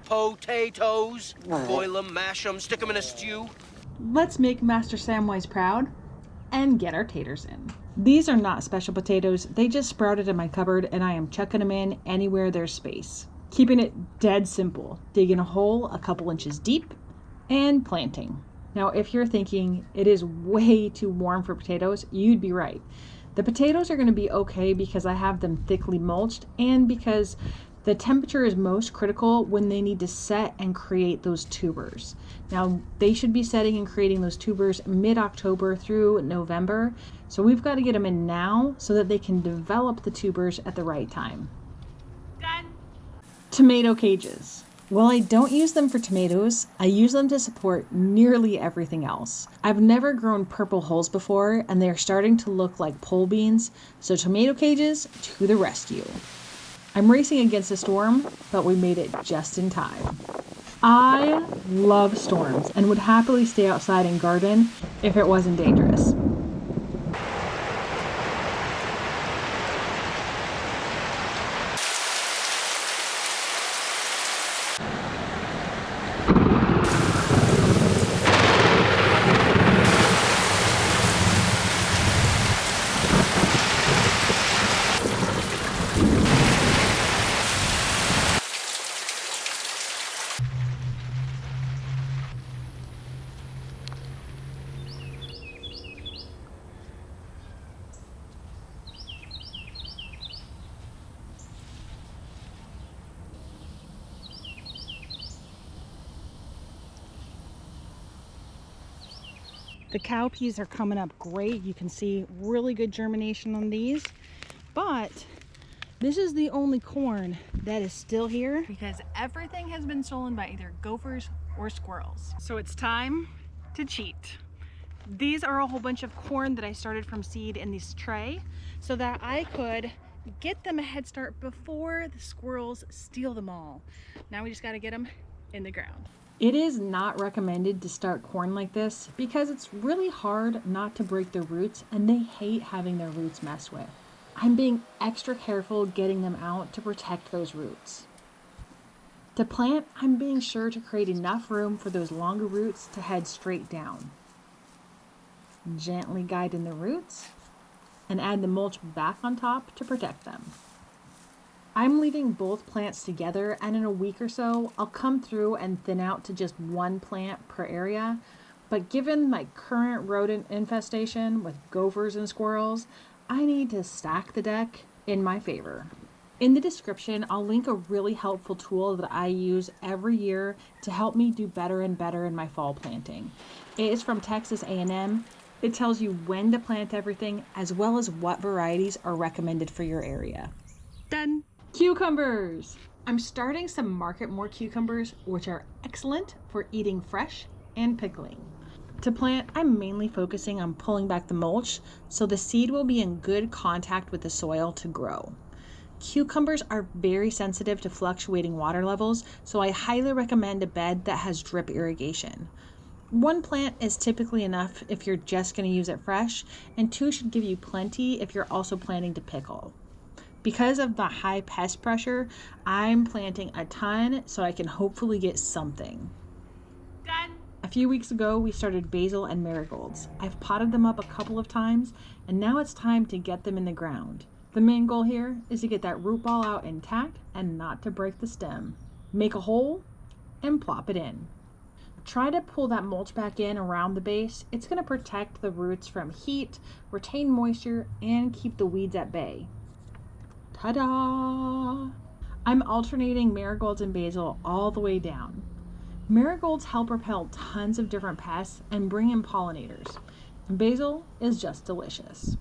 Potatoes. Boil them, mash them, stick them in a stew. Let's make Master Samwise proud and get our taters in. These are not special potatoes. They just sprouted in my cupboard and I am chucking them in anywhere there's space. Keeping it dead simple. Digging a hole a couple inches deep and planting. Now, if you're thinking it is way too warm for potatoes, you'd be right. The potatoes are going to be okay because I have them thickly mulched and because the temperature is most critical when they need to set and create those tubers. Now, they should be setting and creating those tubers mid-October through November. So we've got to get them in now so that they can develop the tubers at the right time. Done. Tomato cages. While I don't use them for tomatoes, I use them to support nearly everything else. I've never grown purple hulls before, and they're starting to look like pole beans, so tomato cages to the rescue. I'm racing against a storm, but we made it just in time. I love storms and would happily stay outside and garden if it wasn't dangerous. The cowpeas are coming up great. You can see really good germination on these, but this is the only corn that is still here because everything has been stolen by either gophers or squirrels. So it's time to cheat. These are a whole bunch of corn that I started from seed in this tray so that I could get them a head start before the squirrels steal them all. Now we just got to get them in the ground. It is not recommended to start corn like this because it's really hard not to break their roots and they hate having their roots messed with. I'm being extra careful getting them out to protect those roots. To plant, I'm being sure to create enough room for those longer roots to head straight down. Gently guide in the roots and add the mulch back on top to protect them. I'm leaving both plants together, and in a week or so, I'll come through and thin out to just one plant per area. But given my current rodent infestation with gophers and squirrels, I need to stack the deck in my favor. In the description, I'll link a really helpful tool that I use every year to help me do better and better in my fall planting. It is from Texas A&M. It tells you when to plant everything, as well as what varieties are recommended for your area. Done. Cucumbers! I'm starting some Market More cucumbers, which are excellent for eating fresh and pickling. To plant, I'm mainly focusing on pulling back the mulch so the seed will be in good contact with the soil to grow. Cucumbers are very sensitive to fluctuating water levels, so I highly recommend a bed that has drip irrigation. One plant is typically enough if you're just going to use it fresh, and two should give you plenty if you're also planning to pickle. Because of the high pest pressure, I'm planting a ton so I can hopefully get something. Done. A few weeks ago, we started basil and marigolds. I've potted them up a couple of times, and now it's time to get them in the ground. The main goal here is to get that root ball out intact and not to break the stem. Make a hole and plop it in. Try to pull that mulch back in around the base. It's going to protect the roots from heat, retain moisture, and keep the weeds at bay. Ta-da! I'm alternating marigolds and basil all the way down. Marigolds help repel tons of different pests and bring in pollinators. And basil is just delicious.